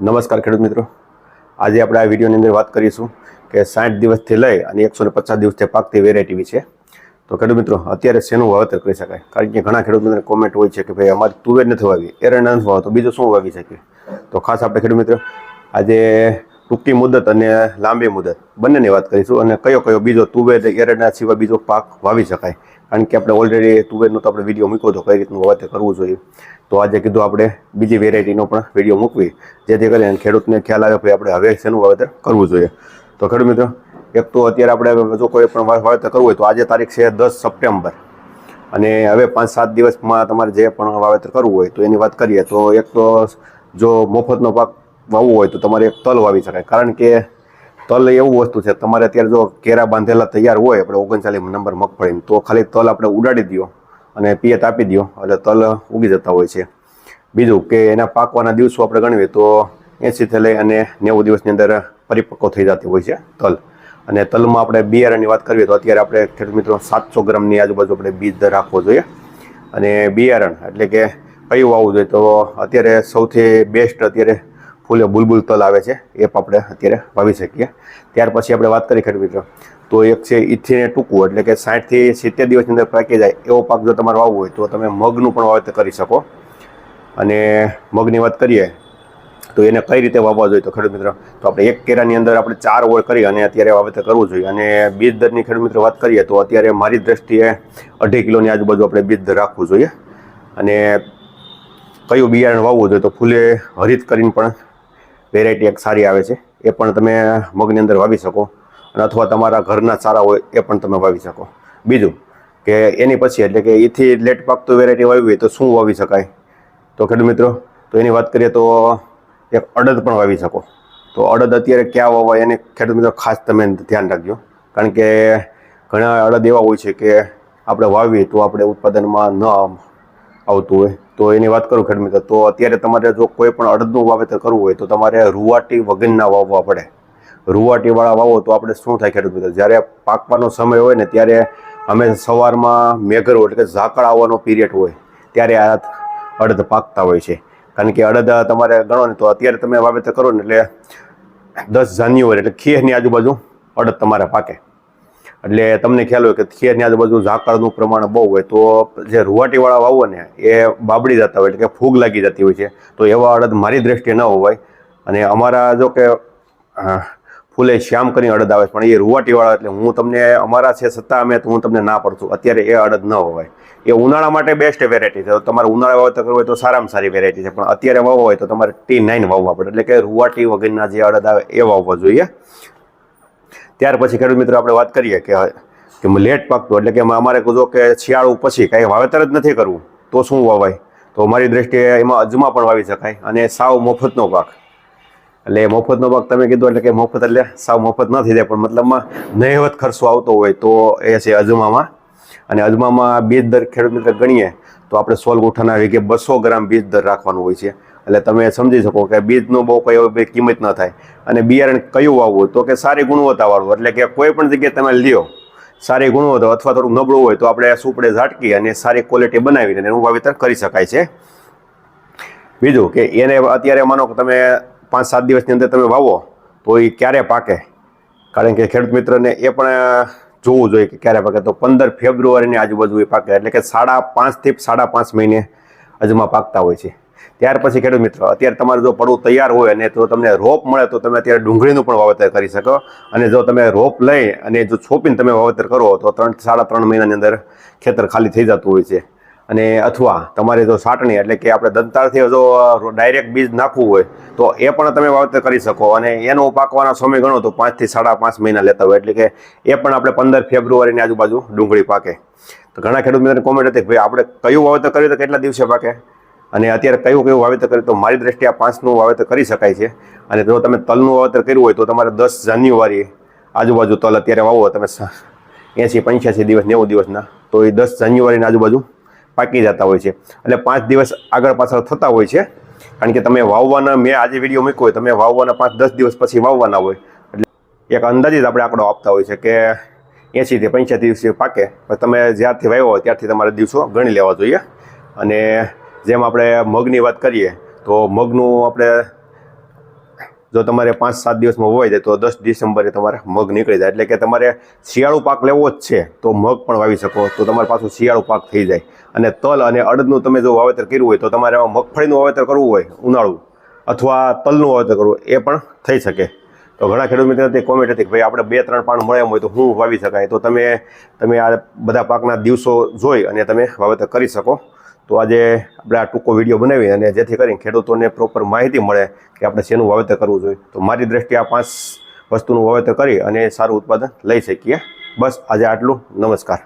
નમસ્કાર ખેડૂત મિત્રો, આજે આપણે આ વિડીયોની અંદર વાત કરીશું કે 60 દિવસથી લઈ અને 150 દિવસથી પાકતી વેરાયટી વિશે. તો ખેડૂત મિત્રો, અત્યારે શેનું વાવેતર કરી શકાય? કારણ કે ઘણા ખેડૂત મિત્રોને કોમેન્ટ હોય છે કે ભાઈ અમારે તુવેર નથી વાવી, એરંડા નથી વાવવા, તો બીજું શું વાવી શકીએ? તો ખાસ આપણે ખેડૂત મિત્રો આજે ટૂંકી મુદત અને લાંબી મુદત બંનેની વાત કરીશું અને કયો બીજો તુવેર એરંડા સિવાય બીજો પાક વાવી શકાય. કારણ કે આપણે ઓલરેડી તુવેરનો તો આપણે વિડીયો મૂક્યો હતો કઈ રીતનું વાવેતર કરવું જોઈએ. તો આજે કીધું આપણે બીજી વેરાયટીનો પણ વિડીયો મૂકવી, જેથી કરીને ખેડૂતને ખ્યાલ આવે કે આપણે હવે શેનું વાવેતર કરવું જોઈએ. તો ખેડૂત મિત્રો, એક તો અત્યારે આપણે જો કોઈ પણ વાવેતર કરવું હોય તો આજે તારીખ છે 10 સપ્ટેમ્બર અને હવે 5-7 દિવસમાં તમારે જે પણ વાવેતર કરવું હોય તો એની વાત કરીએ તો એક તો જો મફતનો પાક વાવવું હોય તો તમારે એક તલ વાવી શકાય. કારણ કે તલ એવું વસ્તુ છે, તમારે અત્યારે જો કેરા બાંધેલા તૈયાર હોય આપણે 39 નંબર મગફળી, તો ખાલી તલ આપણે ઉડાડી દો અને પિયત આપી દો એટલે તલ ઉગી જતા હોય છે. બીજું કે એના પાકવાના દિવસો આપણે ગણવીએ તો 80 થી લઈ અને 90 દિવસની અંદર પરિપક્વ થઈ જતી હોય છે તલ. અને તલમાં આપણે બિયારણની વાત કરીએ તો અત્યારે આપણે ખેડૂત મિત્રો 700 ગ્રામની આજુબાજુ આપણે બીજ દર રાખવો જોઈએ. અને બિયારણ એટલે કે કયું વાવવું જોઈએ તો અત્યારે સૌથી બેસ્ટ અત્યારે ફૂલે બુલબુલ તલ આવે છે, એ પણ આપણે અત્યારે વાવી શકીએ. ત્યાર પછી આપણે વાત કરીએ ખેડૂત મિત્રો તો એક છે ઈથીને ટૂંકું, એટલે કે 60 થી 70 દિવસની અંદર પાકી જાય એવો પાક જો તમારે વાવવું હોય તો તમે મગનું પણ વાવેતર કરી શકો. અને મગની વાત કરીએ તો એને કઈ રીતે વાવવા જોઈએ તો ખેડૂત મિત્રો, તો આપણે એક કેરાની અંદર આપણે 4 ઓળ કરી અને અત્યારે વાવેતર કરવું જોઈએ. અને બીજ દરની ખેડૂત મિત્રો વાત કરીએ તો અત્યારે મારી દ્રષ્ટિએ 2.5 કિલોની આજુબાજુ આપણે બીજ દર રાખવું જોઈએ. અને કયું બિયારણ વાવવું જોઈએ તો ફૂલે હરિત કરીને પણ વેરાયટી એક સારી આવે છે, એ પણ તમે મગની અંદર વાવી શકો. અને અથવા તમારા ઘરના સારા હોય એ પણ તમે વાવી શકો. બીજું કે એની પછી એટલે કે એથી લેટ પાકતો વેરાયટી વાવી હોય તો શું વાવી શકાય તો ખેડૂત મિત્રો, તો એની વાત કરીએ તો એક અડદ પણ વાવી શકો. તો અડદ અત્યારે ક્યાં વાવાય એને ખેડૂત મિત્રો ખાસ તમે ધ્યાન રાખજો. કારણ કે ઘણા અડદ એવા હોય છે કે આપણે વાવીએ તો આપણે ઉત્પાદનમાં ન આવતું હોય. તો એની વાત કરું ખેડૂત મિત્રો, તો અત્યારે તમારે જો કોઈ પણ અડદનું વાવેતર કરવું હોય તો તમારે રૂવાટી વગરના વાવવા પડે. રૂવાટીવાળા વાવો તો આપણે શું થાય ખેડૂત મિત્રો, જ્યારે પાકવાનો સમય હોય ને ત્યારે અમે સવારમાં મેઘરો એટલે કે ઝાકળ આવવાનો પીરિયડ હોય ત્યારે આ અડદ પાકતા હોય છે. કારણ કે અડદ તમારે ગણો ને તો અત્યારે તમે વાવેતર કરો ને એટલે 10 જાન્યુઆરી એટલે ખેરની આજુબાજુ અડદ તમારે પાકે. એટલે તમને ખ્યાલ હોય કે ખેરની આજુબાજુ ઝાકળનું પ્રમાણ બહુ હોય તો જે રૂવાટીવાળા વાવો ને એ બાબડી જતા હોય એટલે કે ફૂગ લાગી જતી હોય છે. તો એવા અડદ મારી દ્રષ્ટિએ ન હોવાય. અને અમારા જો કે ફૂલે શ્યામ કરીને અડદ આવે છે પણ એ રૂવાટીવાળા, એટલે હું તમને અમારા છે છતાં હું તમને ના પડતું અત્યારે એ અડદ ન હોવાય. એ ઉનાળા માટે બેસ્ટ વેરાયટી છે. તમારે ઉનાળા વાવેતર કરવું હોય તો સારામાં સારી વેરાયટી છે, પણ અત્યારે વાવવા હોય તો તમારે T9 વાવવા પડે, એટલે કે રૂવાટી વગરના જે અડદ આવે એ વાવવા જોઈએ. ત્યાર પછી ખેડૂત મિત્રો આપણે વાત કરીએ કે લેટ પાકતો એટલે કે અમારે જો કે શિયાળું પછી કાંઈ વાવેતર જ નથી કરવું તો શું વાવાય તો મારી દ્રષ્ટિએ એમાં અજમા પણ વાવી શકાય. અને સાવ મફતનો પાક, એટલે મફતનો પાક તમે કીધું એટલે કે મફત એટલે સાવ મફત ન થઈ જાય પણ મતલબમાં નહિવત ખર્ચો આવતો હોય તો એ છે અજમામાં. અને અજમામાં બીજ દર ખેડૂત મિત્ર ગણીએ તો આપણે 16 ગુઠાના વીઘે 200 ગ્રામ બીજ દર રાખવાનું હોય છે. એટલે તમે સમજી શકો કે બીજનો બહુ કઈ કિંમત ન થાય. અને બિયારણ કયું વાવવું તો કે સારી ગુણવત્તાવાળું, એટલે કે કોઈ પણ જગ્યાએ તમે લ્યો સારી ગુણવત્તા અથવા થોડું નબળું હોય તો આપણે સુપડે ઝાટકી અને સારી ક્વોલિટી બનાવીને એનું વાવેતર કરી શકાય છે. બીજું કે એને અત્યારે માનો કે તમે 5-7 દિવસની અંદર તમે વાવો તો એ ક્યારે પાકે, કારણ કે ખેડૂત મિત્રને એ પણ જોવું જોઈએ કે ક્યારે પાકે. તો 15 ફેબ્રુઆરીની આજુબાજુ એ પાકે, એટલે કે 5.5 થી 5.5 મહિને અજમા પાકતા હોય છે. ત્યાર પછી ખેડૂત મિત્રો અત્યારે તમારે જો પડવું તૈયાર હોય અને તો તમને રોપ મળે તો તમે અત્યારે ડુંગળીનું પણ વાવેતર કરી શકો. અને જો તમે રોપ લઈ અને જો છોપીને તમે વાવેતર કરો તો 3-3.5 મહિનાની અંદર ખેતર ખાલી થઈ જતું હોય છે. અને અથવા તમારે જો છાટણી એટલે કે આપણે દંતાળથી જો ડાયરેક્ટ બીજ નાખવું હોય તો એ પણ તમે વાવેતર કરી શકો. અને એનો પાકવાનો સમય ગણો તો 5 થી 5.5 મહિના લેતા હોય, એટલે કે એ પણ આપણે 15 ફેબ્રુઆરીની આજુબાજુ ડુંગળી પાકે. તો ઘણા ખેડૂત મિત્રોની કોમેન્ટ હતી કે ભાઈ આપણે કયું વાવેતર કર્યું તો કેટલા દિવસે પાકે, અને અત્યારે કયું વાવેતર કર્યું તો મારી દ્રષ્ટિએ આ 5નું વાવેતર કરી શકાય છે. અને જો તમે તલનું વાવેતર કર્યું હોય તો તમારે 10 જાન્યુઆરી આજુબાજુ તલ અત્યારે વાવો તમે 80-85 દિવસ 90 દિવસના, તો એ 10 જાન્યુઆરીની આજુબાજુ પાકી જતા હોય છે. એટલે 5 દિવસ આગળ પાછળ થતા હોય છે. કારણ કે તમે વાવવાના, મેં આજે વિડીયો મૂક્યો હોય, તમે વાવવાના 5-10 દિવસ પછી વાવવાના હોય એટલે એક અંદાજિત આપણે આંકડો આપતા હોય છે કે 80 થી 85 દિવસે પાકે. પણ તમે જ્યારથી વાવ્યો હોય ત્યારથી તમારે દિવસો ગણી લેવા જોઈએ. અને જેમ આપણે મગની વાત કરીએ તો મગનું આપણે જો તમારે 5-7 દિવસમાં વવાઈ જાય તો 10 ડિસેમ્બરે તમારે મગ નીકળી જાય, એટલે કે તમારે શિયાળુ પાક લેવો જ છે તો મગ પણ વાવી શકો, તો તમારે પાછું શિયાળુ પાક થઈ જાય. અને તલ અને અડદનું તમે જો વાવેતર કર્યું હોય તો તમારે મગફળીનું વાવેતર કરવું હોય ઉનાળુ અથવા તલનું વાવેતર કરવું એ પણ થઈ શકે. તો ઘણા ખેડૂત મિત્રોની કોમેન્ટ હતી કે ભાઈ આપણે 2-3 પાણ મળ્યા હોય તો શું વાવી શકાય, તો તમે આ બધા પાકના દિવસો જોઈ અને તમે વાવેતર કરી શકો. તો આજે આપણે આ ટૂંકો વિડીયો બનાવી અને જેથી કરીને ખેડૂતોને પ્રોપર માહિતી મળે કે આપણે શેનું વાવેતર કરવું જોઈએ. તો મારી દ્રષ્ટિએ આ 5 વસ્તુનું વાવેતર કરી અને સારું ઉત્પાદન લઈ શકીએ. બસ આજે આટલું. નમસ્કાર.